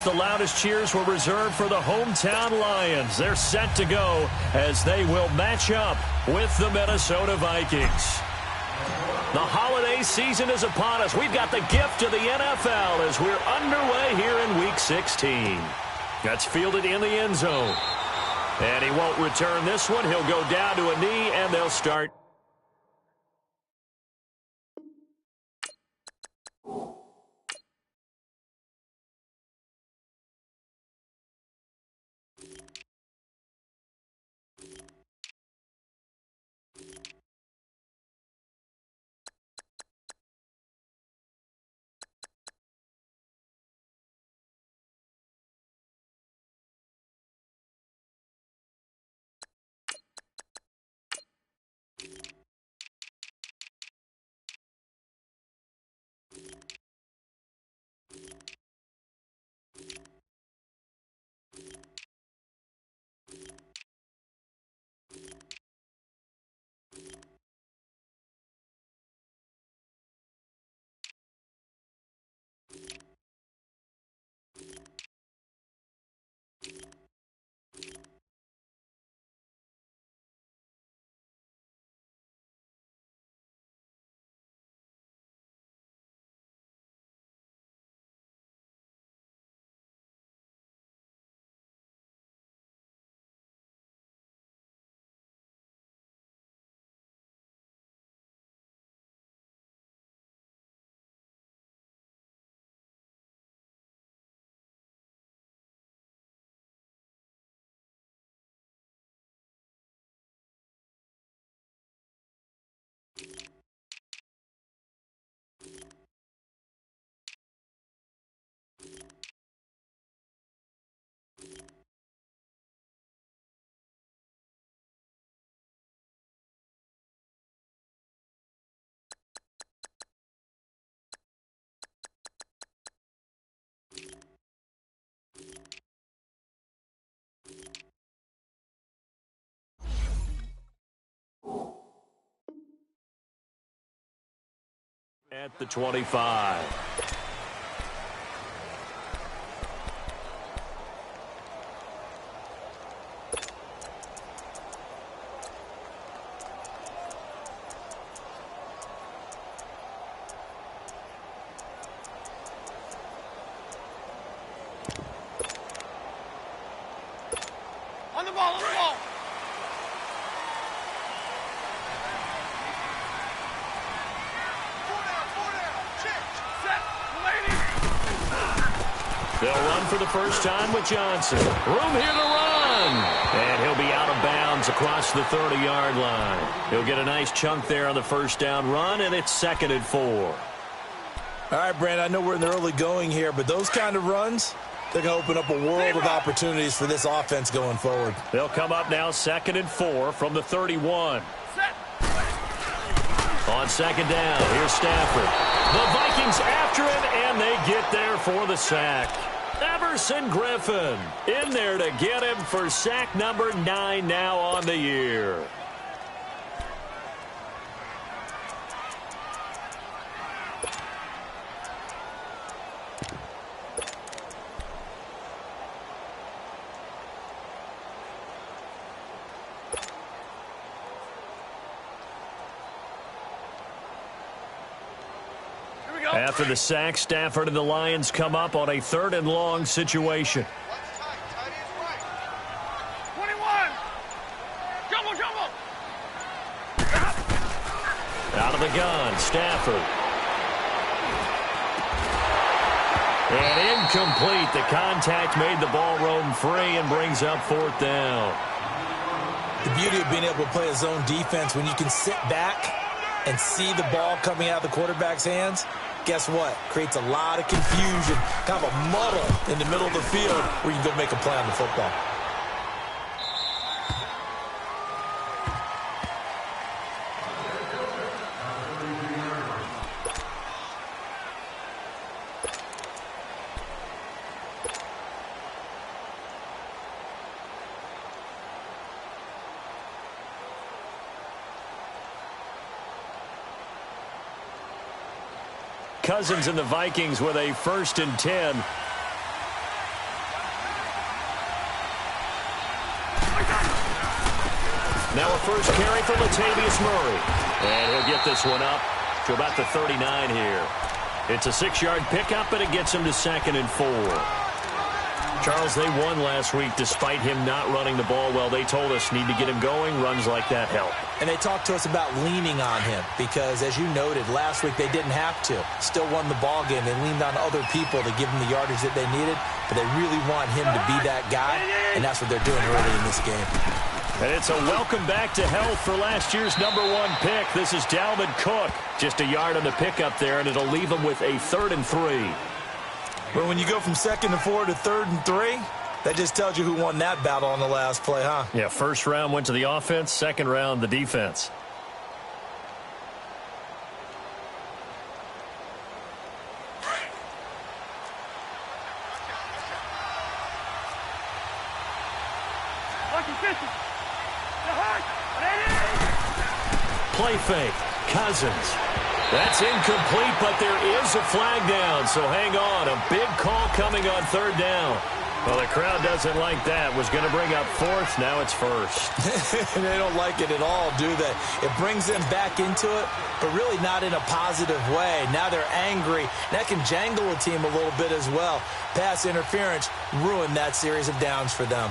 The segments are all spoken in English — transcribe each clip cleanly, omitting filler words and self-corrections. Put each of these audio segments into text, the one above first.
the loudest cheers were reserved for the hometown Lions. They're set to go as they will match up with the Minnesota Vikings. The holiday season is upon us. We've got the gift of the NFL as we're underway here in Week 16. That's fielded in the end zone. And he won't return this one. He'll go down to a knee, and they'll start. At the 25. On the ball, on the ball. They'll run for the first time with Johnson. Room here to run. And he'll be out of bounds across the 30-yard line. He'll get a nice chunk there on the first down run, and it's 2nd and 4. All right, Brandon, I know we're in the early going here, but those kind of runs, they're going to open up a world of opportunities for this offense going forward. They'll come up now 2nd and 4 from the 31. On 2nd down, here's Stafford. The Vikings after him, and they get there for the sack. Everson Griffin in there to get him for sack number 9 now on the year. After the sack, Stafford and the Lions come up on a 3rd and long situation. 21. Jumble, jumble. Out of the gun, Stafford. And incomplete. The contact made the ball roam free and brings up 4th down. The beauty of being able to play a zone defense when you can sit back and see the ball coming out of the quarterback's hands, guess what? Creates a lot of confusion, kind of a muddle in the middle of the field where you can go make a play on the football. Cousins and the Vikings with a 1st and 10. Now a first carry for Latavius Murray. And he'll get this one up to about the 39 here. It's a 6-yard pickup, and it gets him to 2nd and 4. Charles, they won last week despite him not running the ball well. They told us need to get him going. Runs like that help. And they talked to us about leaning on him because, as you noted, last week they didn't have to. Still won the ball game. They leaned on other people to give them the yardage that they needed, but they really want him to be that guy, and that's what they're doing early in this game. And it's a welcome back to health for last year's #1 pick. This is Dalvin Cook. Just a yard on the pickup there, and it'll leave him with a 3rd and 3. But when you go from 2nd and 4 to 3rd and 3, that just tells you who won that battle on the last play, huh? Yeah, first round went to the offense, second round the defense. Play fake. Cousins. That's incomplete, but there is a flag down, so hang on. A big call coming on 3rd down. Well, the crowd doesn't like that. Was going to bring up 4th. Now it's 1st. They don't like it at all, do they? It brings them back into it, but really not in a positive way. Now they're angry. That can jangle a team a little bit as well. Pass interference ruined that series of downs for them.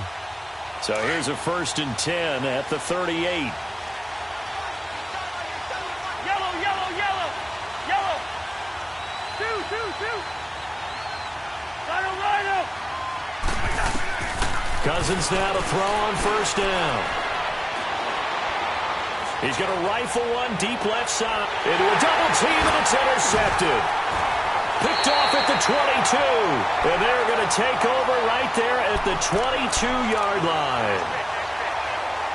So here's a 1st and 10 at the 38. Cousins now to throw on 1st down. He's going to rifle one deep left side into a double team, and it's intercepted. Picked off at the 22. And they're going to take over right there at the 22-yard line.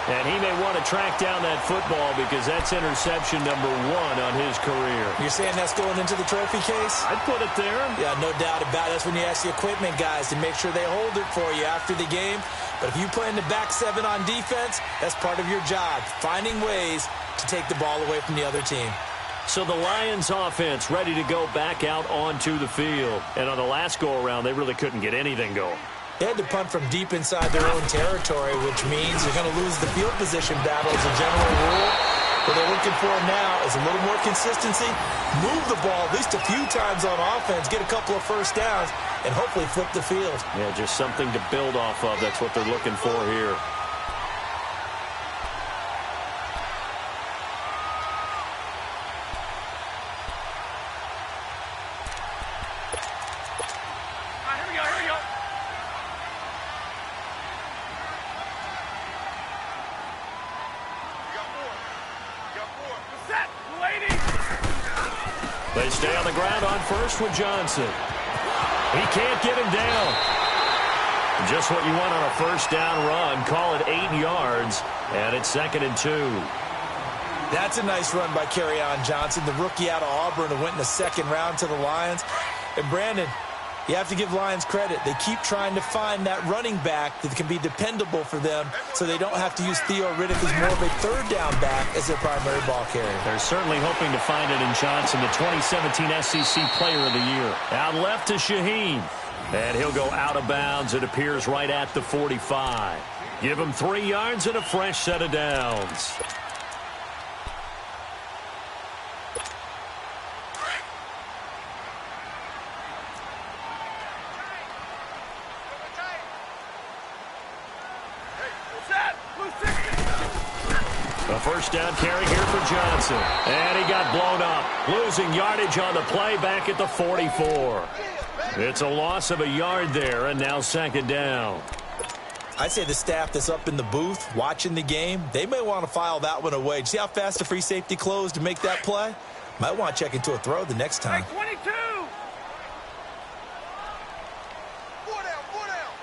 And he may want to track down that football because that's interception #1 on his career. You're saying that's going into the trophy case? I'd put it there. Yeah, no doubt about it. That's when you ask the equipment guys to make sure they hold it for you after the game. But if you play in the back 7 on defense, that's part of your job, finding ways to take the ball away from the other team. So the Lions offense ready to go back out onto the field. And on the last go-around, they really couldn't get anything going. They had to punt from deep inside their own territory, which means you're going to lose the field position battle as a general rule. What they're looking for now is a little more consistency, move the ball at least a few times on offense, get a couple of 1st downs, and hopefully flip the field. Yeah, just something to build off of. That's what they're looking for here. They stay on the ground on 1st with Johnson. He can't get him down. Just what you want on a 1st down run. Call it 8 yards, and it's 2nd and 2. That's a nice run by Kerryon Johnson, the rookie out of Auburn who went in the 2nd round to the Lions. And Brandon, you have to give Lions credit. They keep trying to find that running back that can be dependable for them so they don't have to use Theo Riddick as more of a 3rd down back as their primary ball carrier. They're certainly hoping to find it in Johnson, the 2017 SEC Player of the Year. Out left to Shaheen. And he'll go out of bounds. It appears right at the 45. Give him 3 yards and a fresh set of downs. A 1st down carry here for Johnson. And he got blown up. Losing yardage on the play back at the 44. It's a loss of a yard there, and now 2nd down. I'd say the staff that's up in the booth watching the game, they may want to file that one away. See how fast the free safety closed to make that play? Might want to check into a throw the next time. 22. 4 down,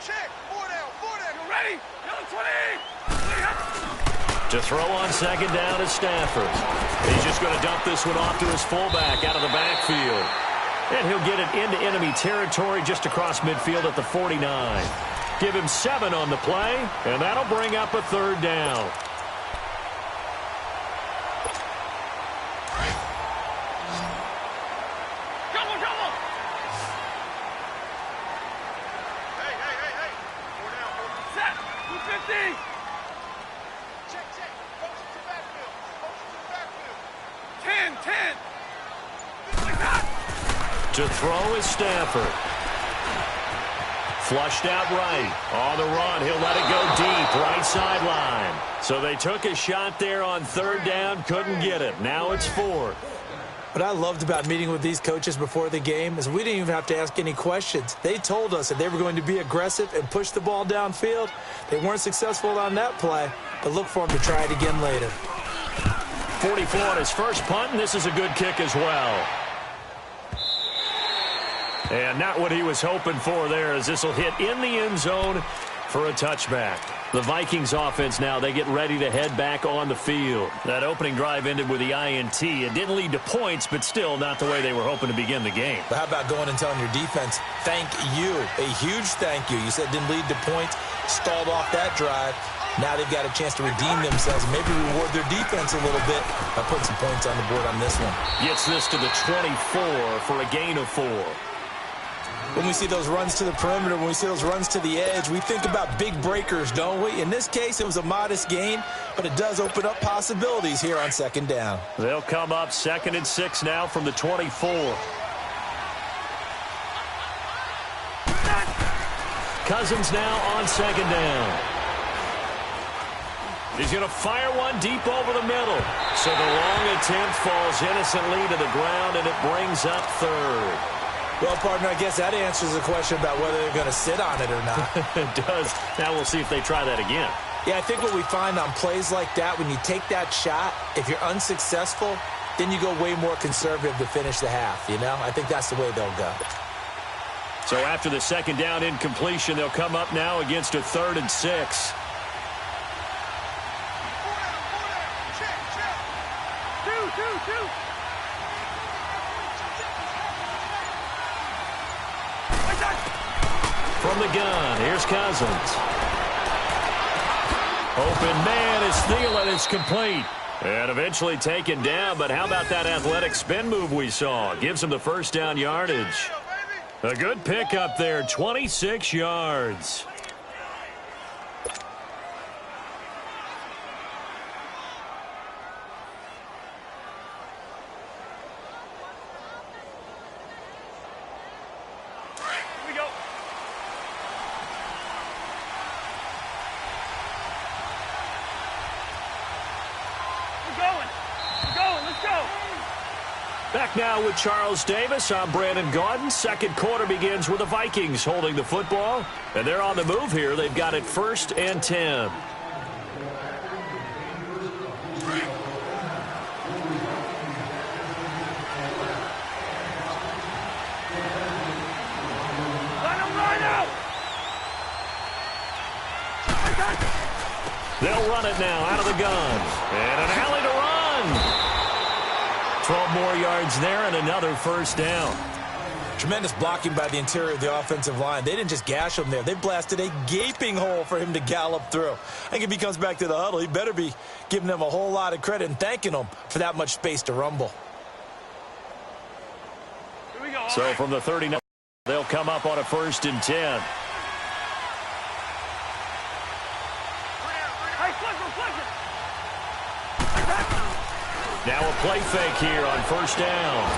check. 4 down. You ready? Yellow 20. To throw on 2nd down is Stafford. He's just going to dump this one off to his fullback out of the backfield. And he'll get it into enemy territory just across midfield at the 49. Give him 7 on the play, and that'll bring up a 3rd down. Double. Hey. 4 down. Set. 250. Check. To throw is Stafford. Flushed out right. On the run, he'll let it go deep, right sideline. So they took a shot there on third down, couldn't get it. Now it's fourth. What I loved about meeting with these coaches before the game is we didn't even have to ask any questions. They told us that they were going to be aggressive and push the ball downfield. They weren't successful on that play, but look for them to try it again later. 44 on his first punt, and this is a good kick as well. And not what he was hoping for there, as this will hit in the end zone for a touchback. The Vikings offense now, they get ready to head back on the field. That opening drive ended with the INT. It didn't lead to points, but still not the way they were hoping to begin the game. But how about going and telling your defense, thank you, a huge thank you. You said it didn't lead to points, stalled off that drive. Now they've got a chance to redeem themselves and maybe reward their defense a little bit by putting some points on the board on this one. Gets this to the 24 for a gain of 4. When we see those runs to the perimeter, when we see those runs to the edge, we think about big breakers, don't we? In this case, it was a modest gain, but it does open up possibilities here on second down. They'll come up 2nd and 6 now from the 24. Cousins now on second down. He's going to fire one deep over the middle. So the long attempt falls innocently to the ground, and it brings up third. Well, partner, I guess that answers the question about whether they're going to sit on it or not. It does. Now we'll see if they try that again. Yeah, I think what we find on plays like that, when you take that shot, if you're unsuccessful, then you go way more conservative to finish the half, you know? I think that's the way they'll go. So after the second down incompletion, they'll come up now against a 3rd and 6. From the gun, here's Cousins. Open man is Thielen. It's complete. And eventually taken down, but how about that athletic spin move we saw? Gives him the first down yardage. A good pickup there, 26 yards. Back now with Charles Davis. I'm Brandon Gaudin. Second quarter begins with the Vikings holding the football. And they're on the move here. They've got it 1st and 10. They'll run it now out of the gun. And an alley to run. 12 more yards there and another first down. Tremendous blocking by the interior of the offensive line. They didn't just gash him there. They blasted a gaping hole for him to gallop through. I think if he comes back to the huddle, he better be giving them a whole lot of credit and thanking them for that much space to rumble. Here we go. So from the 39, they'll come up on a 1st and 10. Now a play fake here on 1st down.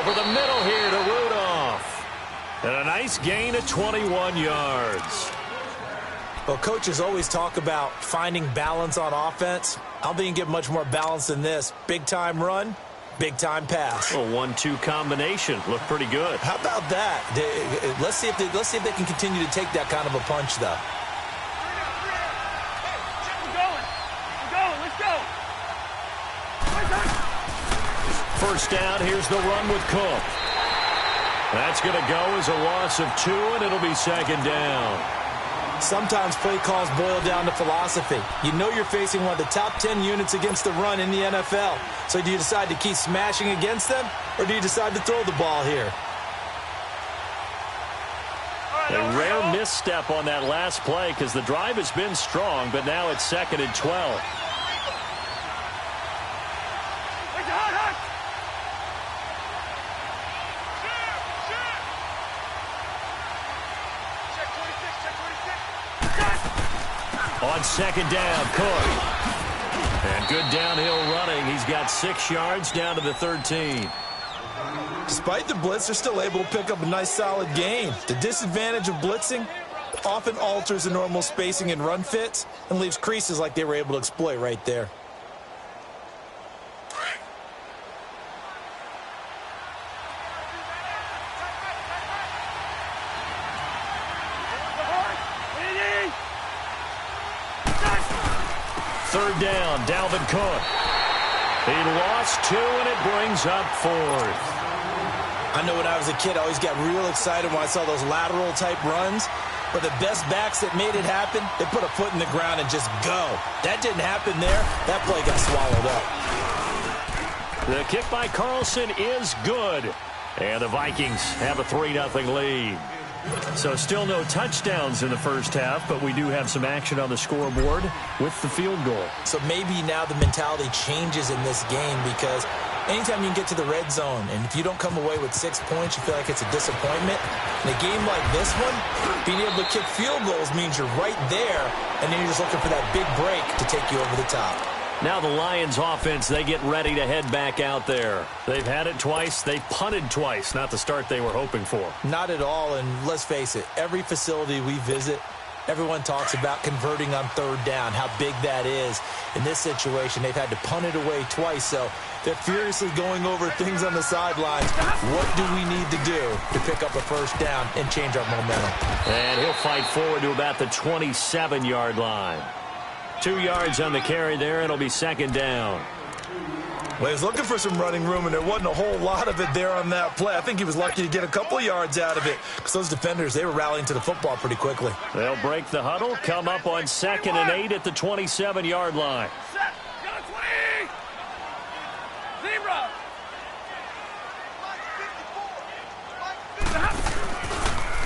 Over the middle here to Rudolph. And a nice gain of 21 yards. Well, coaches always talk about finding balance on offense. I don't think you can get much more balance than this. Big-time run, big-time pass. A 1-2 combination. Looked pretty good. How about that? Let's see if they can continue to take that kind of a punch, though. First down, here's the run with Cook. That's going to go as a loss of 2, and it'll be 2nd down. Sometimes play calls boil down to philosophy. You know you're facing one of the top 10 units against the run in the NFL. So do you decide to keep smashing against them, or do you decide to throw the ball here? A rare misstep on that last play because the drive has been strong, but now it's 2nd and 12. On 2nd down, Cook. And good downhill running. He's got 6 yards down to the 13. Despite the blitz, they're still able to pick up a nice, solid gain. The disadvantage of blitzing often alters the normal spacing and run fits and leaves creases like they were able to exploit right there. Third down, Dalvin Cook. He lost 2, and it brings up 4th. I know when I was a kid, I always got real excited when I saw those lateral-type runs. But the best backs that made it happen, they put a foot in the ground and just go. That didn't happen there. That play got swallowed up. The kick by Carlson is good. And the Vikings have a 3-0 lead. So still no touchdowns in the first half, but we do have some action on the scoreboard with the field goal. So maybe now the mentality changes in this game because anytime you can get to the red zone, and if you don't come away with 6 points, you feel like it's a disappointment. In a game like this one, being able to kick field goals means you're right there, and then you're just looking for that big break to take you over the top. Now the Lions offense, they get ready to head back out there. They've had it twice. They've punted twice. Not the start they were hoping for. Not at all, and let's face it, every facility we visit, everyone talks about converting on third down, how big that is. In this situation, they've had to punt it away twice, so they're furiously going over things on the sidelines. What do we need to do to pick up a first down and change our momentum? And he'll fight forward to about the 27-yard line. 2 yards on the carry there. It'll be second down. Well, he was looking for some running room, and there wasn't a whole lot of it there on that play. I think he was lucky to get a couple of yards out of it because those defenders, they were rallying to the football pretty quickly. They'll break the huddle, come up on 2nd and 8 at the 27-yard line. Set. Go to 20. Zebra.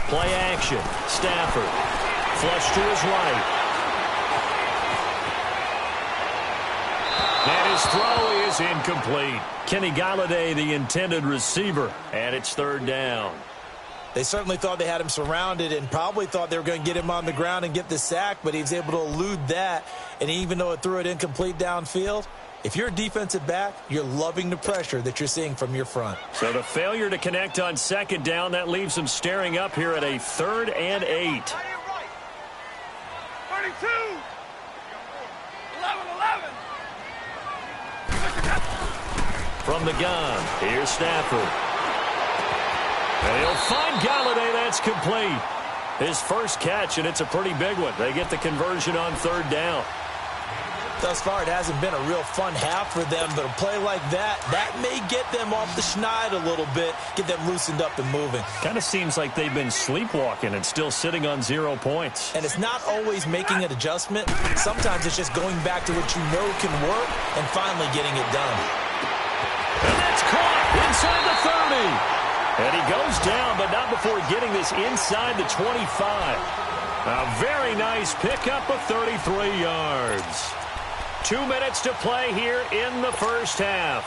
Play action. Stafford. Flush to his right. And his throw is incomplete. Kenny Galladay, the intended receiver, and it's third down. They certainly thought they had him surrounded and probably thought they were going to get him on the ground and get the sack, but he was able to elude that. And even though it threw it incomplete downfield, if you're a defensive back, you're loving the pressure that you're seeing from your front. So the failure to connect on second down, that leaves them staring up here at a 3rd and 8. 32. 11. From the gun, here's Stafford. And he'll find Galladay. That's complete. His first catch, and it's a pretty big one. They get the conversion on third down. Thus far, it hasn't been a real fun half for them, but a play like that may get them off the schneid a little bit, get them loosened up and moving. Kind of seems like they've been sleepwalking and still sitting on 0 points. And it's not always making an adjustment. Sometimes it's just going back to what you know can work and finally getting it done. And that's caught inside the 30. And he goes down, but not before getting this inside the 25. A very nice pickup of 33 yards. 2 minutes to play here in the first half.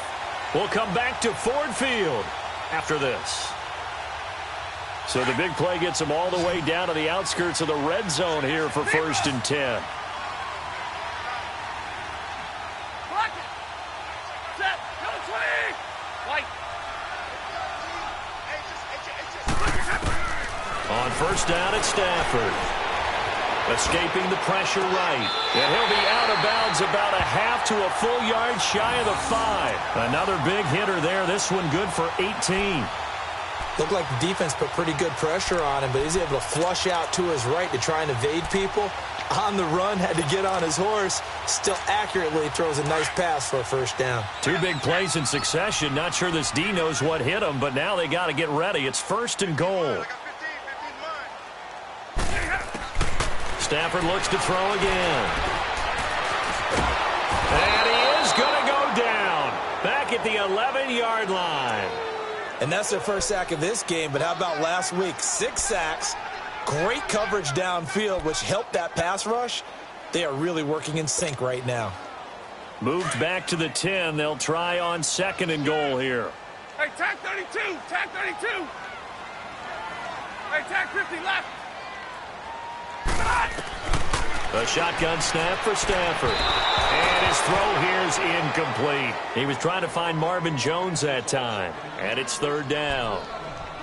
We'll come back to Ford Field after this. So the big play gets them all the way down to the outskirts of the red zone here for 1st and 10. Set. Go 20. White. On first down, it's Stafford. Escaping the pressure right. And he'll be out of bounds about a half to a full yard shy of the 5. Another big hitter there. This one good for 18. Looked like the defense put pretty good pressure on him, but he's able to flush out to his right to try and evade people. On the run, had to get on his horse. Still accurately throws a nice pass for a first down. 2 big plays in succession. Not sure this D knows what hit him, but now they got to get ready. It's 1st and goal. Stafford looks to throw again. And he is going to go down. Back at the 11-yard line. And that's their first sack of this game, but how about last week? 6 sacks, great coverage downfield, which helped that pass rush. They are really working in sync right now. Moved back to the 10. They'll try on 2nd and goal here. Hey, tag 32. Tag 32. Hey, tag 50 left. A shotgun snap for Stafford. And his his throw here's incomplete. He was trying to find Marvin Jones that time, and it's third down.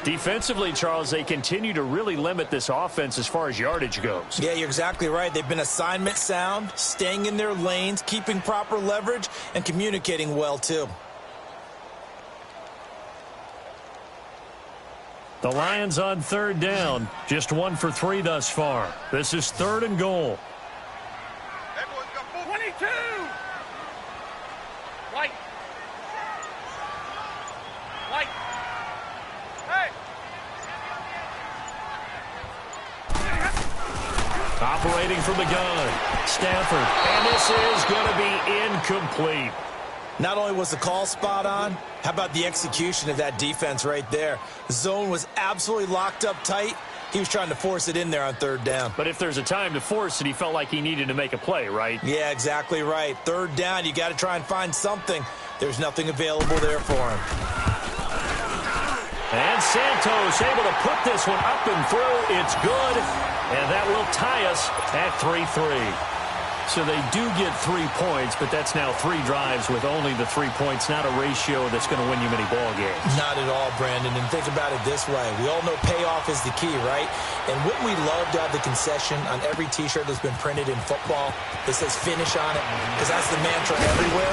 Defensively, Charles, they continue to really limit this offense as far as yardage goes. Yeah, you're exactly right. They've been assignment sound, staying in their lanes, keeping proper leverage, and communicating well, too. The Lions on third down, just 1 for 3 thus far. This is 3rd and goal. 22! White. White. Hey! Operating from the gun, Stafford. And this is going to be incomplete. Not only was the call spot on, how about the execution of that defense right there? The zone was absolutely locked up tight. He was trying to force it in there on third down. But if there's a time to force it, he felt like he needed to make a play, right? Yeah, exactly right. Third down, you got to try and find something. There's nothing available there for him. And Santos able to put this one up and through. It's good. And that will tie us at 3-3. So they do get 3 points, but that's now 3 drives with only the 3 points, not a ratio that's going to win you many ball games. Not at all, Brandon. And think about it this way. We all know payoff is the key, right? And wouldn't we love to have the concession on every T-shirt that's been printed in football that says finish on it? Because that's the mantra everywhere.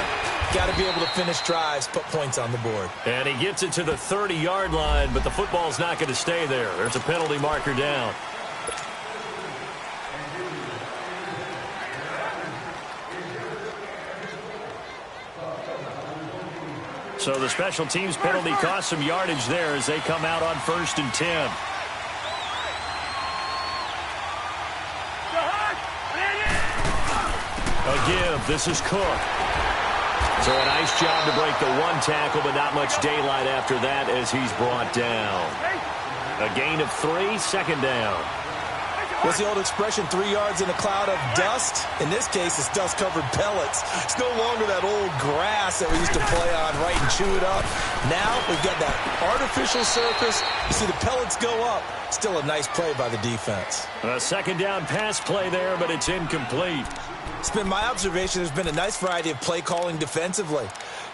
Got to be able to finish drives, put points on the board. And he gets it to the 30-yard line, but the football's not going to stay there. There's a penalty marker down. So the special teams penalty cost some yardage there as they come out on 1st and 10. A give. This is Cook. So a nice job to break the 1 tackle, but not much daylight after that as he's brought down. A gain of 3, 2nd down. What's the old expression, 3 yards in a cloud of dust? In this case, it's dust-covered pellets. It's no longer that old grass that we used to play on, right, and chew it up. Now we've got that artificial surface. You see the pellets go up. Still a nice play by the defense. A 2nd down pass play there, but it's incomplete. It's been my observation there's been a nice variety of play calling defensively.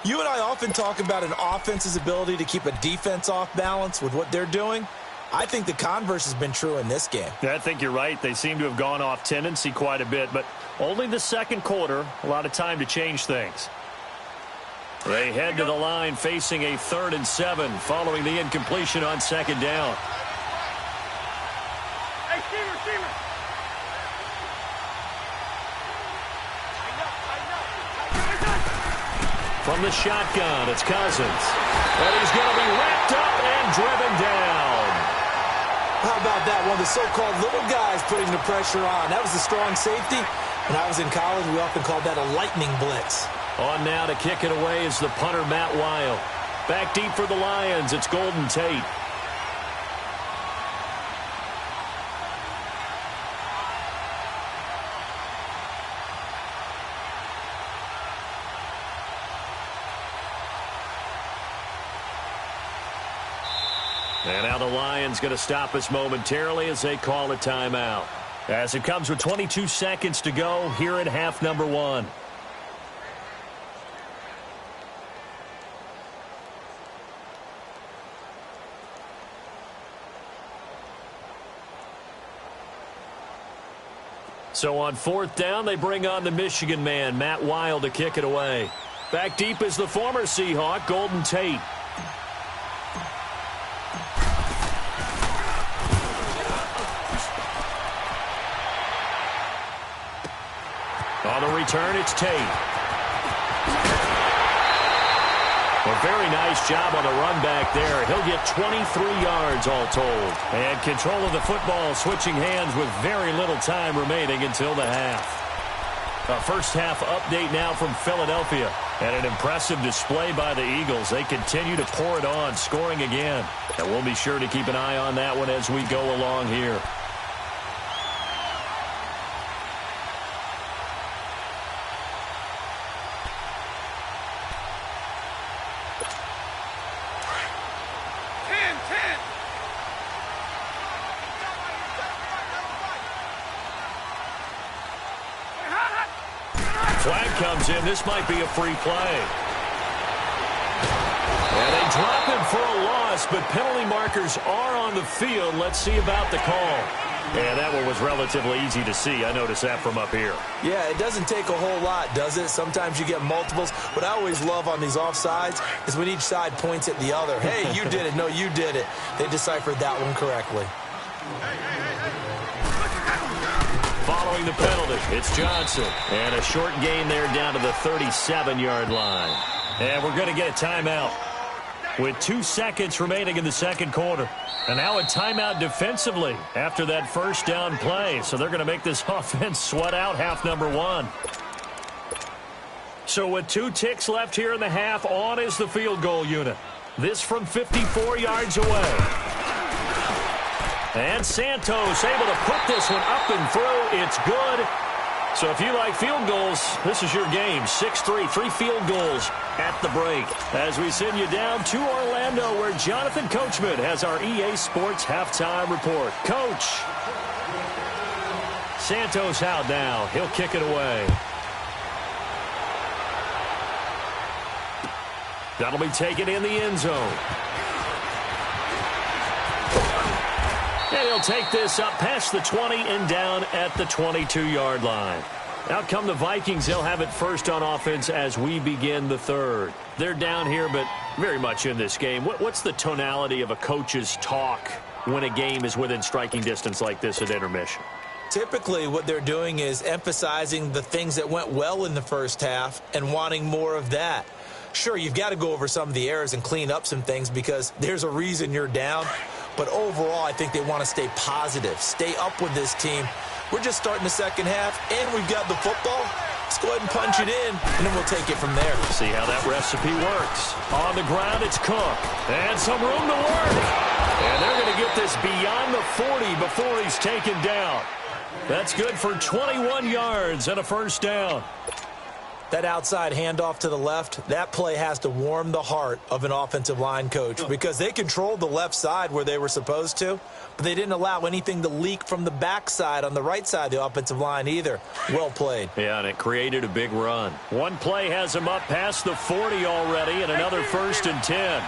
You and I often talk about an offense's ability to keep a defense off balance with what they're doing. I think the converse has been true in this game. Yeah, I think you're right. They seem to have gone off tendency quite a bit, but only the 2nd quarter, a lot of time to change things. They head to the line facing a 3rd and 7 following the incompletion on 2nd down. Hey, Steamer! From the shotgun, it's Cousins. And he's going to be wrapped up and driven down. How about that? One of the so-called little guys putting the pressure on. That was a strong safety. When I was in college, we often called that a lightning blitz. On now to kick it away is the punter, Matt Weil. Back deep for the Lions, it's Golden Tate. And now the Lions going to stop us momentarily as they call a timeout. As it comes with 22 seconds to go here in half number 1. So on 4th down, they bring on the Michigan man, Matt Weil, to kick it away. Back deep is the former Seahawk, Golden Tate. On the return, it's Tate. A very nice job on the run back there. He'll get 23 yards all told. And control of the football switching hands with very little time remaining until the half. A first half update now from Philadelphia. And an impressive display by the Eagles. They continue to pour it on, scoring again. And we'll be sure to keep an eye on that one as we go along here. Flag comes in. This might be a free play. And they drop him for a loss, but penalty markers are on the field. Let's see about the call. And that one was relatively easy to see. I noticed that from up here. Yeah, it doesn't take a whole lot, does it? Sometimes you get multiples. What I always love on these offsides is when each side points at the other. Hey, you did it. No, you did it. They deciphered that one correctly. Following the penalty, it's Johnson. And a short gain there down to the 37-yard line. And we're going to get a timeout with 2 seconds remaining in the second quarter. And now a timeout defensively after that first down play. So they're going to make this offense sweat out half number one. So with 2 ticks left here in the half, on is the field goal unit. This from 54 yards away. And Santos able to put this one up and through. It's good. So if you like field goals, this is your game. 6-3, 3 field goals at the break. As we send you down to Orlando, where Jonathan Coachman has our EA Sports halftime report. Coach. Santos out now. He'll kick it away. That'll be taken in the end zone. And he'll take this up past the 20 and down at the 22-yard line. Out come the Vikings. They'll have it first on offense as we begin the third. They're down here, but very much in this game. What's the tonality of a coach's talk when a game is within striking distance like this at intermission? Typically, what they're doing is emphasizing the things that went well in the first half and wanting more of that. Sure, you've got to go over some of the errors and clean up some things because there's a reason you're down. But overall, I think they want to stay positive, stay up with this team. We're just starting the second half, and we've got the football. Let's go ahead and punch it in, and then we'll take it from there. See how that recipe works. On the ground, it's Cook. And some room to work. And they're going to get this beyond the 40 before he's taken down. That's good for 21 yards and a first down. That outside handoff to the left, that play has to warm the heart of an offensive line coach because they controlled the left side where they were supposed to, but they didn't allow anything to leak from the backside on the right side of the offensive line either. Well played. Yeah, and it created a big run. One play has him up past the 40 already, and another 1st and 10.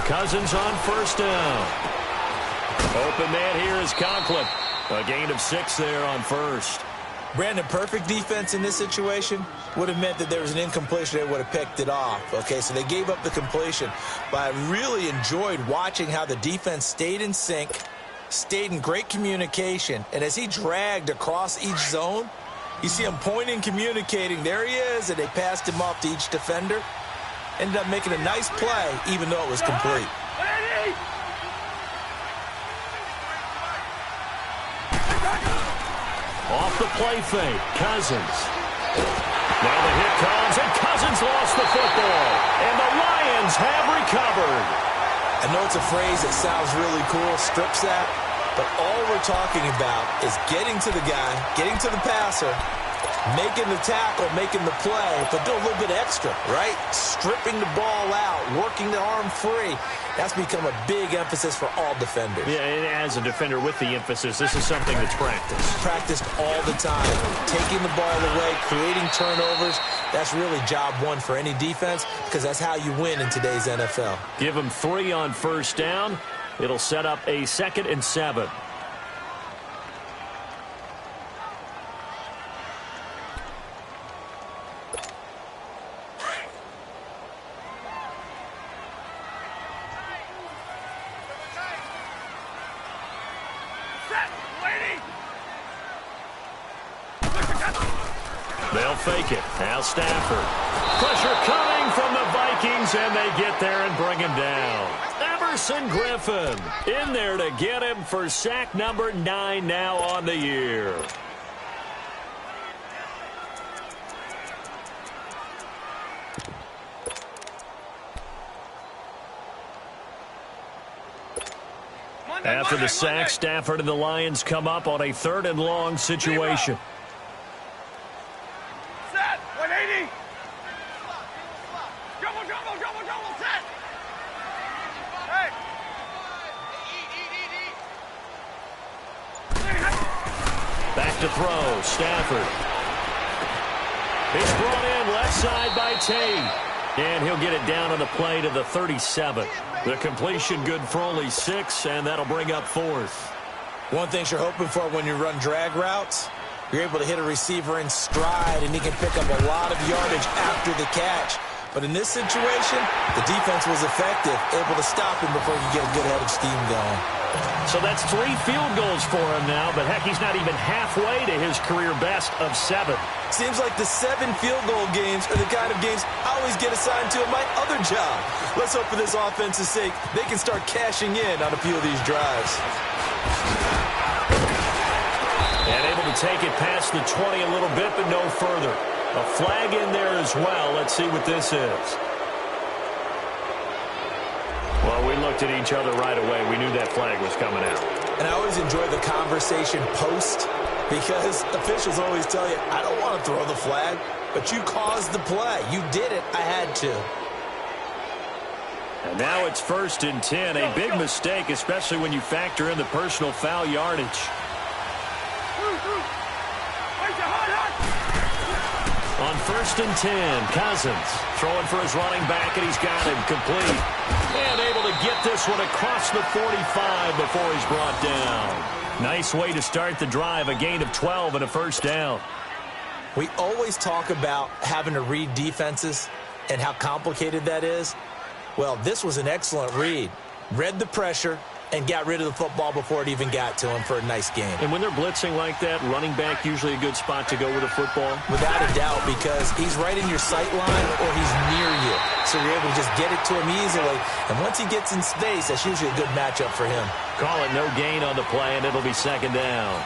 Cousins on first down. Open man here is Conklin. A gain of 6 there on first. Brandon, perfect defense in this situation would have meant that there was an incompletion. They would have picked it off. Okay, so they gave up the completion. But I really enjoyed watching how the defense stayed in sync, stayed in great communication. And as he dragged across each zone, you see him pointing, communicating. There he is, and they passed him off to each defender. Ended up making a nice play, even though it was complete. Off the play fake, Cousins. Now the hit comes, and Cousins lost the football. And the Lions have recovered. I know it's a phrase that sounds really cool, strip sack, but all we're talking about is getting to the guy, getting to the passer, making the tackle, making the play, but do a little bit extra, right? Stripping the ball out, working the arm free. That's become a big emphasis for all defenders. Yeah, and as a defender with the emphasis, this is something that's practiced. Practiced all the time. Taking the ball away, creating turnovers. That's really job one for any defense because that's how you win in today's NFL. Give them 3 on first down. It'll set up a 2nd and 7. They'll fake it. Now Stafford. Pressure coming from the Vikings, and they get there and bring him down. Everson Griffin in there to get him for sack number 9 now on the year. After the sack, Stafford and the Lions come up on a 3rd and long situation. Set, 180. Double, set. Hey. Back to throw. Stafford. It's brought in left side by Tate. And he'll get it down on the play to the 37. The completion good for only 6, and that'll bring up 4th. One thing you're hoping for when you run drag routes, you're able to hit a receiver in stride, and he can pick up a lot of yardage after the catch. But in this situation, the defense was effective, able to stop him before he could get a good head of steam going. So that's 3 field goals for him now, but heck, he's not even halfway to his career best of 7. Seems like the 7 field goal games are the kind of games I always get assigned to in my other job. Let's hope for this offense's sake they can start cashing in on a few of these drives. And able to take it past the 20 a little bit, but no further. A flag in there as well. Let's see what this is. Well, we looked at each other right away. We knew that flag was coming out. And I always enjoy the conversation post, because officials always tell you, I don't want to throw the flag, but you caused the play. You did it. I had to. And now it's 1st and 10. A big mistake, especially when you factor in the personal foul yardage. On 1st and 10, Cousins throwing for his running back, and he's got him complete. And able to get this one across the 45 before he's brought down. Nice way to start the drive, a gain of 12 and a 1st down. We always talk about having to read defenses and how complicated that is. Well, this was an excellent read. Read the pressure and got rid of the football before it even got to him for a nice game. And when they're blitzing like that, running back usually a good spot to go with a football? Without a doubt, because he's right in your sight line or he's near you. So you're able to just get it to him easily. And once he gets in space, that's usually a good matchup for him. Call it no gain on the play, and it'll be 2nd down.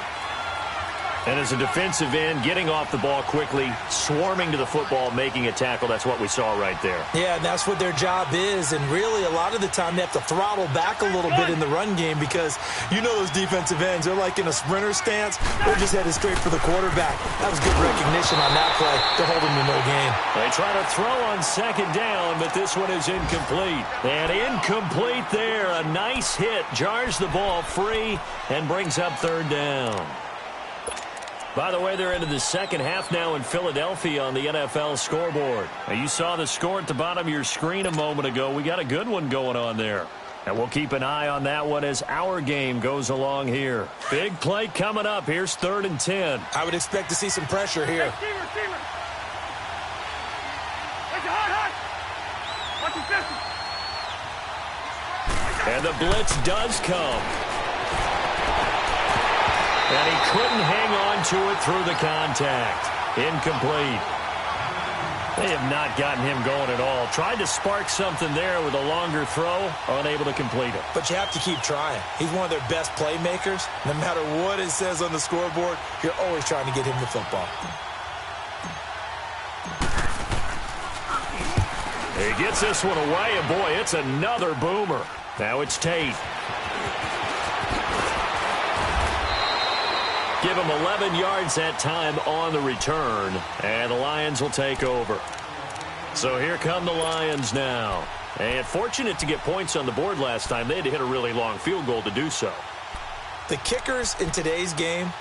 And as a defensive end, getting off the ball quickly, swarming to the football, making a tackle, that's what we saw right there. Yeah, and that's what their job is. And really, a lot of the time, they have to throttle back a little bit in the run game, because you know those defensive ends, they're like in a sprinter stance. They're just headed straight for the quarterback. That was good recognition on that play to hold him to no gain. They try to throw on 2nd down, but this one is incomplete. And incomplete there. A nice hit. Jars the ball free and brings up 3rd down. By the way, they're into the 2nd half now in Philadelphia on the NFL scoreboard. Now, you saw the score at the bottom of your screen a moment ago. We got a good one going on there. And we'll keep an eye on that one as our game goes along here. Big play coming up. Here's 3rd and 10. I would expect to see some pressure here. And the blitz does come. And he couldn't hang on to it through the contact. Incomplete. They have not gotten him going at all. Tried to spark something there with a longer throw, unable to complete it. But you have to keep trying. He's one of their best playmakers. No matter what it says on the scoreboard, you're always trying to get him the football. He gets this one away, and boy, it's another boomer. Now it's Tate. Give him 11 yards that time on the return, and the Lions will take over. So here come the Lions now. And fortunate to get points on the board last time. They had to hit a really long field goal to do so. The kickers in today's game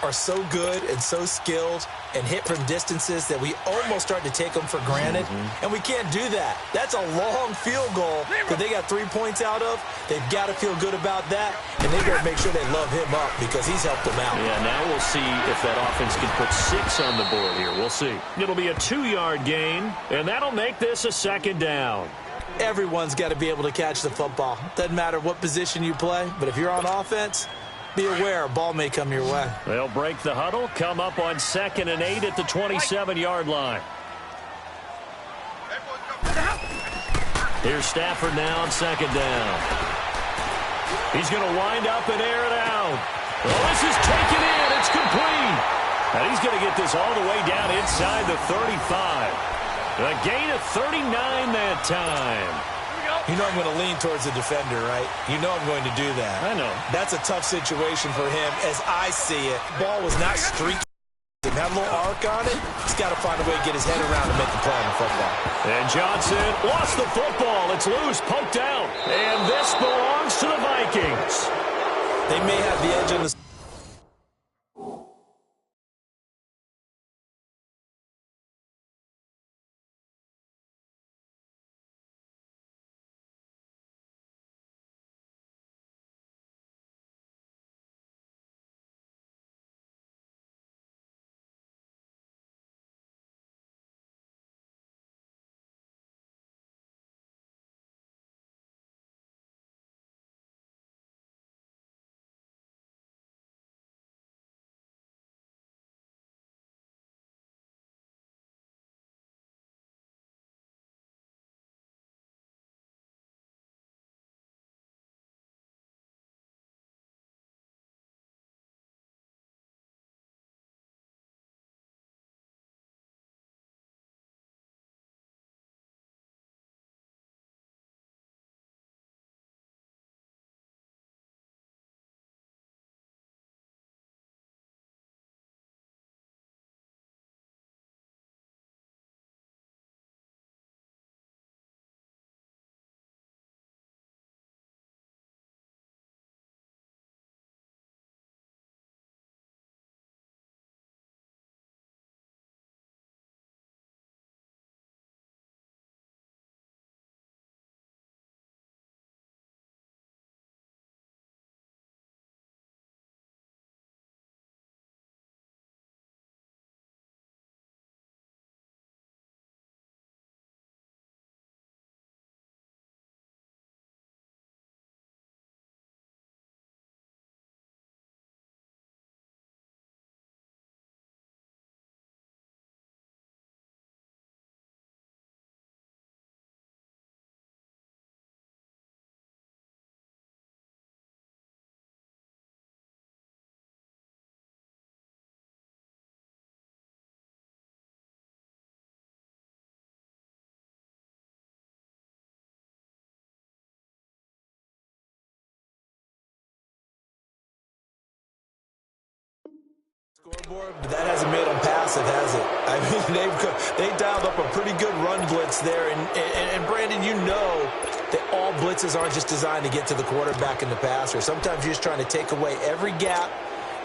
are so good and so skilled and hit from distances that we almost start to take them for granted. And we can't do that. That's a long field goal that they got 3 points out of. They've got to feel good about that, and they got to make sure they love him up because he's helped them out. Yeah, now we'll see if that offense can put 6 on the board here. We'll see. It'll be a 2-yard gain, and that'll make this a 2nd down. Everyone's got to be able to catch the football. Doesn't matter what position you play, but if you're on offense, be aware a ball may come your way. They'll break the huddle, come up on 2nd and 8 at the 27-yard line. Here's Stafford now on 2nd down. He's going to wind up and air it out. Well, this is taken in. It's complete. And he's going to get this all the way down inside the 35. A gain of 39 that time. You know I'm going to lean towards the defender, right? You know I'm going to do that. I know. That's a tough situation for him as I see it. Ball was not streaky. Didn't have a little arc on it. He's got to find a way to get his head around and make the play on the football. And Johnson lost the football. It's loose, poked out. And this belongs to the Vikings. They may have the edge on the Scoreboard, but that hasn't made them passive, has it? I mean, they dialed up a pretty good run blitz there. And Brandon, you know that all blitzes aren't just designed to get to the quarterback and the passer. Sometimes you're just trying to take away every gap,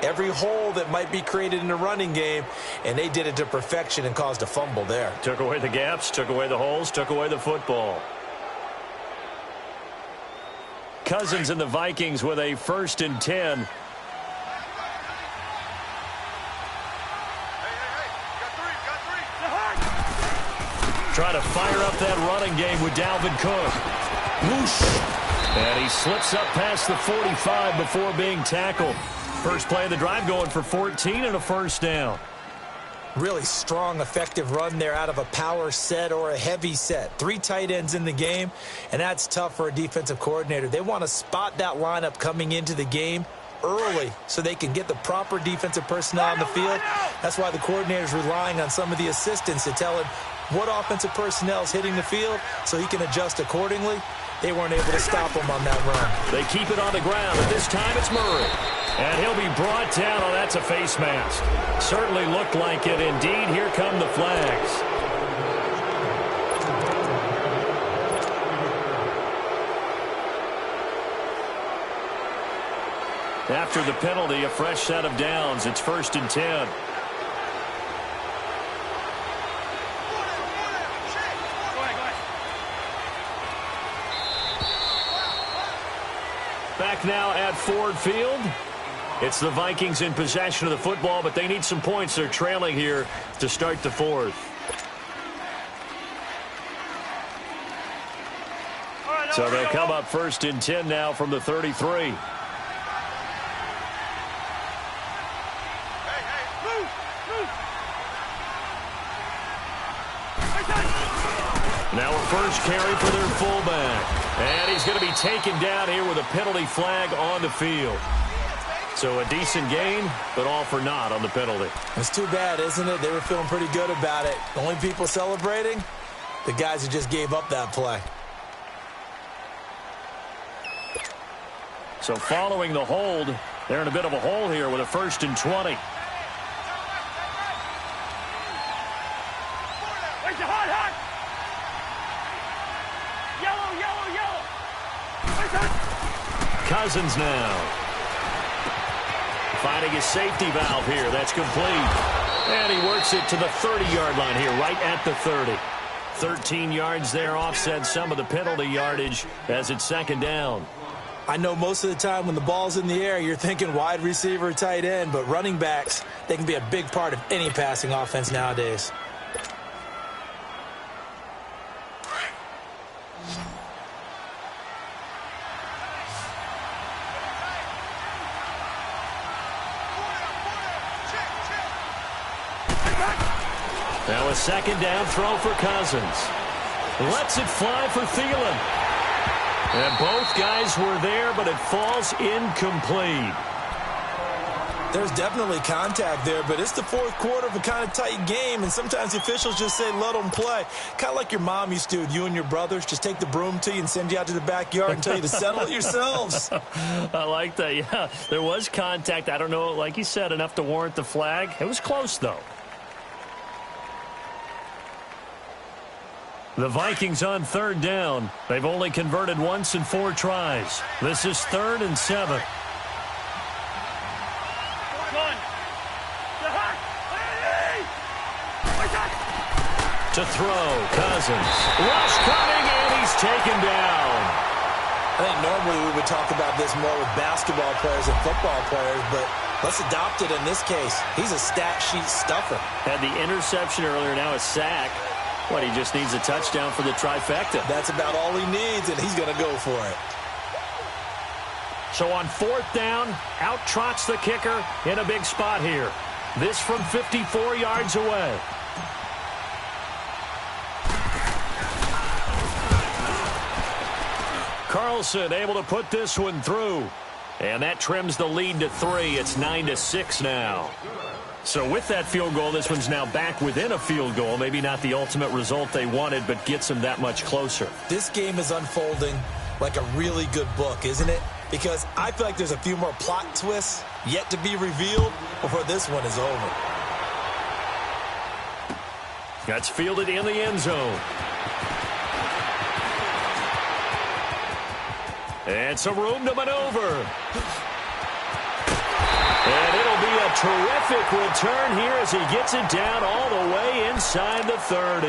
every hole that might be created in the running game, and they did it to perfection and caused a fumble there. Took away the gaps, took away the holes, took away the football. Cousins and the Vikings with a 1st and 10. Trying to fire up that running game with Dalvin Cook. Whoosh. And he slips up past the 45 before being tackled. First play of the drive going for 14 and a 1st down. Really strong, effective run there out of a power set or a heavy set. 3 tight ends in the game, and that's tough for a defensive coordinator. They want to spot that lineup coming into the game early so they can get the proper defensive personnel on the field. That's why the coordinator is relying on some of the assistants to tell him what offensive personnel is hitting the field so he can adjust accordingly. They weren't able to stop him on that run. They keep it on the ground, and this time it's Murray. And he'll be brought down. Oh, that's a face mask. Certainly looked like it. Indeed, here come the flags. After the penalty, a fresh set of downs. It's 1st and 10. Back now at Ford Field. It's the Vikings in possession of the football, but they need some points. They're trailing here to start the 4th. So they'll come up 1st and 10 now from the 33. Now a first carry for their fullback. And he's going to be taken down here with a penalty flag on the field. So a decent gain, but all for naught on the penalty. It's too bad, isn't it? They were feeling pretty good about it. The only people celebrating, the guys who just gave up that play. So following the hold, they're in a bit of a hole here with a 1st and 20. Cousins now. Finding his safety valve here. That's complete. And he works it to the 30-yard line here, right at the 30. 13 yards there, offset some of the penalty yardage as it's 2nd down. I know most of the time when the ball's in the air, you're thinking wide receiver, tight end, but running backs, they can be a big part of any passing offense nowadays. Now a 2nd down throw for Cousins. Lets it fly for Thielen. And both guys were there, but it falls incomplete. There's definitely contact there, but it's the 4th quarter of a kind of tight game, and sometimes the officials just say, let them play. Kind of like your mom used to with you and your brothers. Just take the broom to you and send you out to the backyard and tell you to settle it yourselves. I like that, yeah. There was contact. I don't know, like you said, enough to warrant the flag. It was close, though. The Vikings on 3rd down. They've only converted once in 4 tries. This is 3rd and 7. To throw, Cousins. Rush coming, and he's taken down. I think normally we would talk about this more with basketball players and football players, but let's adopt it in this case. He's a stat sheet stuffer. Had the interception earlier, now a sack. What, he just needs a touchdown for the trifecta. That's about all he needs, and he's going to go for it. So on 4th down, out trots the kicker in a big spot here. This from 54 yards away. Carlson able to put this one through. And that trims the lead to 3. It's 9-6 now. So with that field goal, this one's now back within a field goal. Maybe not the ultimate result they wanted, but gets them that much closer. This game is unfolding like a really good book, isn't it? because I feel like there's a few more plot twists yet to be revealed before this one is over. That's fielded in the end zone. And some room to maneuver. And it'll be a terrific return here as he gets it down all the way inside the 30.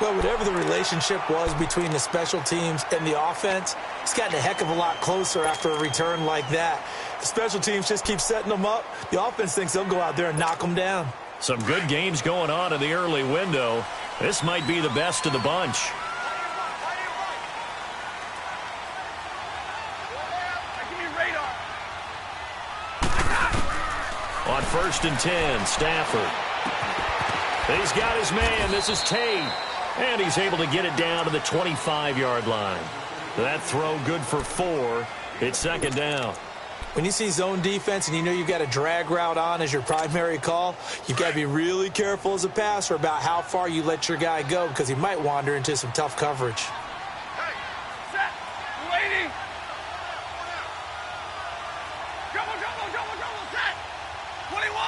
Well, whatever the relationship was between the special teams and the offense, it's gotten a heck of a lot closer after a return like that. The special teams just keep setting them up. The offense thinks they'll go out there and knock them down. Some good games going on in the early window. This might be the best of the bunch. On 1st and 10, Stafford. He's got his man. This is Tate. And he's able to get it down to the 25-yard line. That throw good for 4. It's 2nd down. When you see zone defense and you know you've got a drag route on as your primary call, you've got to be really careful as a passer about how far you let your guy go because he might wander into some tough coverage. Hey, set, waiting. Double, set. 21.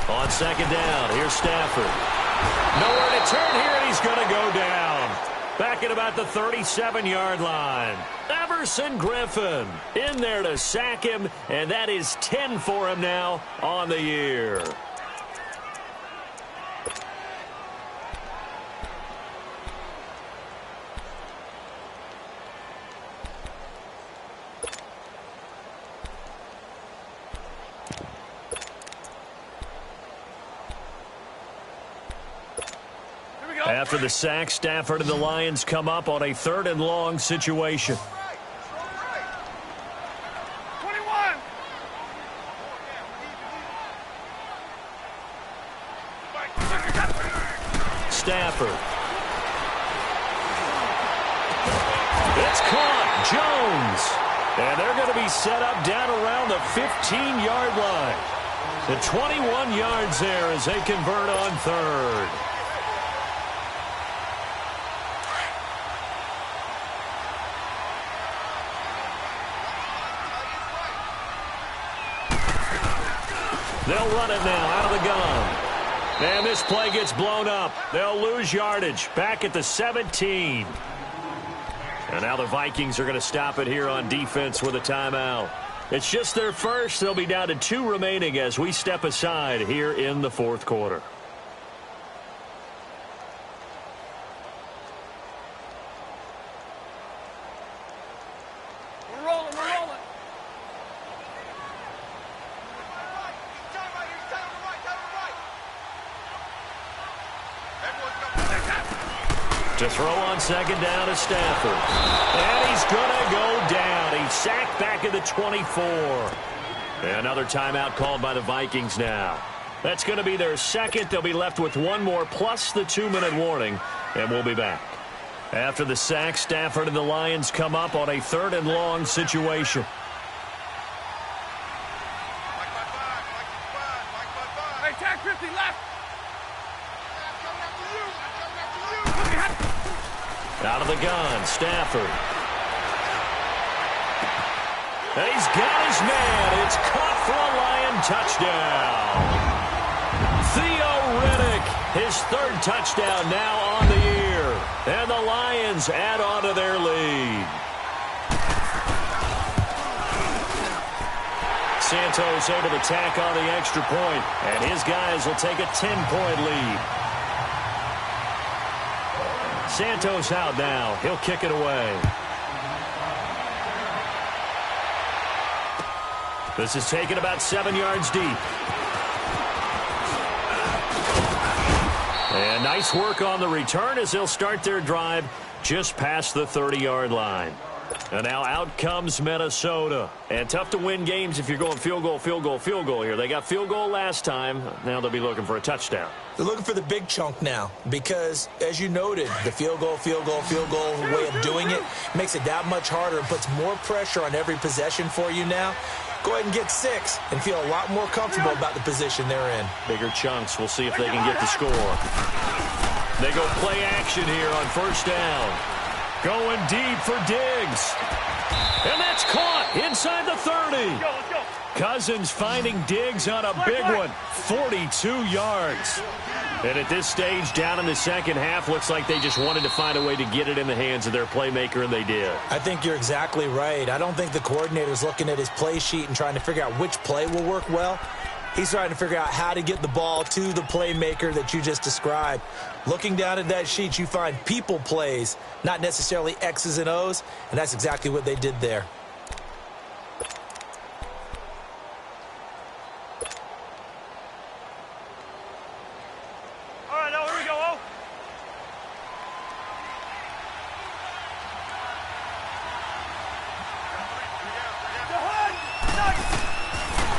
On 2nd down, here's Stafford. Nowhere to turn here, and he's going to go down. Back at about the 37-yard line. Everson Griffin in there to sack him, and that is 10 for him now on the year. After the sack, Stafford and the Lions come up on a 3rd and long situation. 21. Stafford. It's caught. Jones. And they're going to be set up down around the 15-yard line. The 21 yards there as they convert on 3rd. They'll run it now out of the gun. And this play gets blown up. They'll lose yardage back at the 17. And now the Vikings are going to stop it here on defense with a timeout. It's just their first. They'll be down to 2 remaining as we step aside here in the 4th quarter. We're rolling. To throw on 2nd down to Stafford. And he's going to go down. He's sacked back at the 24. And another timeout called by the Vikings now. That's going to be their 2nd. They'll be left with 1 more plus the 2-minute warning. And we'll be back. After the sack, Stafford and the Lions come up on a 3rd and long situation. Hey, tag 50 left. Out of the gun, Stafford. And he's got his man. It's caught for a Lion touchdown. Theo Riddick, his 3rd touchdown now on the year. And the Lions add on to their lead. Santos able to tack on the extra point, and his guys will take a 10-point lead. Santos out now. He'll kick it away. This is taken about 7 yards deep. And nice work on the return as they'll start their drive just past the 30-yard line. And now out comes Minnesota. And tough to win games if you're going field goal here. They got field goal last time. Now they'll be looking for a touchdown. They're looking for the big chunk now because, as you noted, the field goal way of doing it makes it that much harder and puts more pressure on every possession for you now. Go ahead and get 6 and feel a lot more comfortable about the position they're in. Bigger chunks. We'll see if they can get the score. They go play action here on 1st down. Going deep for Diggs. And that's caught inside the 30. Let's go. Cousins finding Diggs on a big one. 42 yards. And at this stage, down in the second half, looks like they just wanted to find a way to get it in the hands of their playmaker, and they did. I think you're exactly right. I don't think the coordinator's looking at his play sheet and trying to figure out which play will work well. He's trying to figure out how to get the ball to the playmaker that you just described. Looking down at that sheet, you find people plays, not necessarily X's and O's, and that's exactly what they did there. All right, now here we go, oh.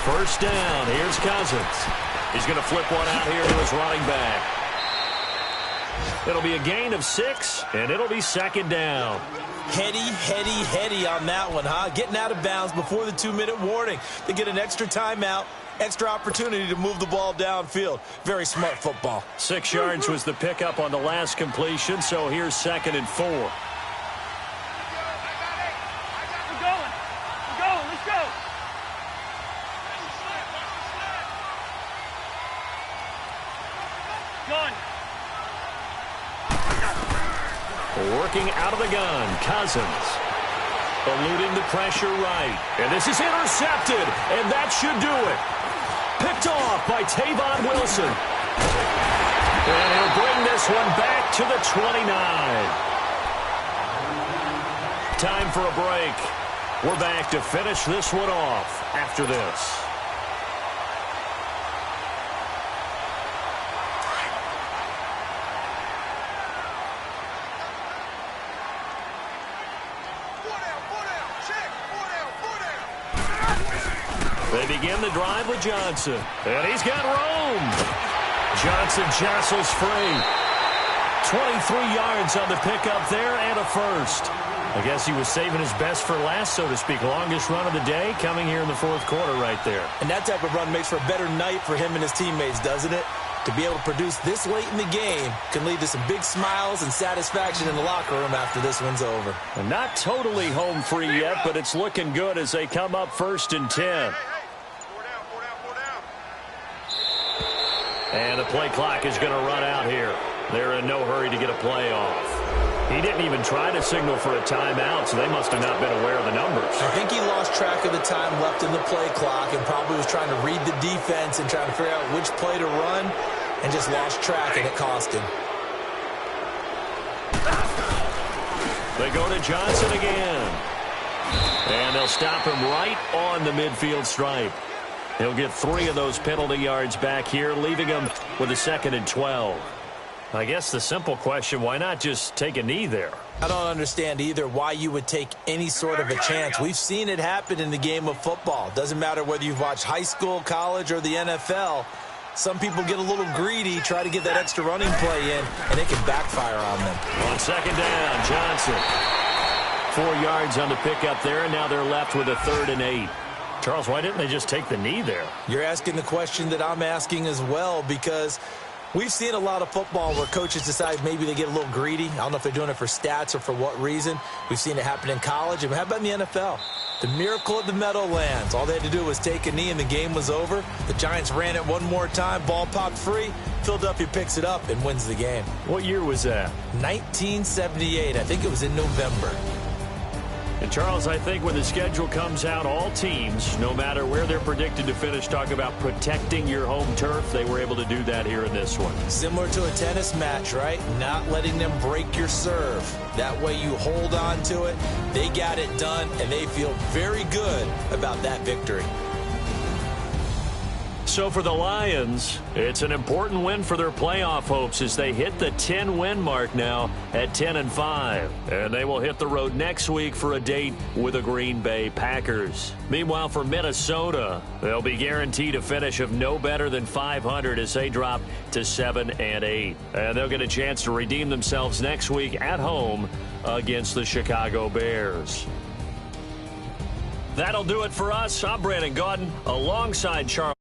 First down. Here's Cousins. He's going to flip one out here to his running back. It'll be a gain of 6, and it'll be second down. Heady on that one, huh? Getting out of bounds before the 2-minute warning. They get an extra timeout, extra opportunity to move the ball downfield. Very smart football. 6 yards was the pickup on the last completion, so here's 2nd and 4. We're going, let's go. Gun. Working out of the gun, Cousins. Eluding the pressure right. And this is intercepted, and that should do it. Picked off by Tavon Wilson. And he'll bring this one back to the 29. Time for a break. We're back to finish this one off after this. They begin the drive with Johnson. And he's got room. Johnson jostles free. 23 yards on the pickup there and a first. I guess he was saving his best for last, so to speak. Longest run of the day coming here in the fourth quarter right there. And that type of run makes for a better night for him and his teammates, doesn't it? To be able to produce this late in the game can lead to some big smiles and satisfaction in the locker room after this one's over. And not totally home free yet, but it's looking good as they come up 1st and 10. And the play clock is going to run out here. They're in no hurry to get a play off. He didn't even try to signal for a timeout, so they must have not been aware of the numbers. I think he lost track of the time left in the play clock and probably was trying to read the defense and trying to figure out which play to run and just lost track, and it cost him. They go to Johnson again. And they'll stop him right on the midfield stripe. He'll get 3 of those penalty yards back here, leaving him with a 2nd and 12. I guess the simple question, why not just take a knee there? I don't understand either why you would take any sort of a chance. We've seen it happen in the game of football. Doesn't matter whether you've watched high school, college, or the NFL. Some people get a little greedy, try to get that extra running play in, and it can backfire on them. On 2nd down, Johnson. 4 yards on the pickup there, and now they're left with a 3rd and 8. Charles, why didn't they just take the knee there? You're asking the question that I'm asking as well, because we've seen a lot of football where coaches decide maybe they get a little greedy. I don't know if they're doing it for stats or for what reason. We've seen it happen in college. And how about in the NFL? The miracle of the Meadowlands. All they had to do was take a knee and the game was over. The Giants ran it one more time. Ball popped free. Philadelphia picks it up and wins the game. What year was that? 1978. I think it was in November. And, Charles, I think when the schedule comes out, all teams, no matter where they're predicted to finish, talk about protecting your home turf. They were able to do that here in this one. Similar to a tennis match, right? Not letting them break your serve. That way you hold on to it. They got it done, and they feel very good about that victory. So for the Lions, it's an important win for their playoff hopes as they hit the 10-win mark now at 10-5. And they will hit the road next week for a date with the Green Bay Packers. Meanwhile, for Minnesota, they'll be guaranteed a finish of no better than 500 as they drop to 7-8. And they'll get a chance to redeem themselves next week at home against the Chicago Bears. That'll do it for us. I'm Brandon Gaudin alongside Charles.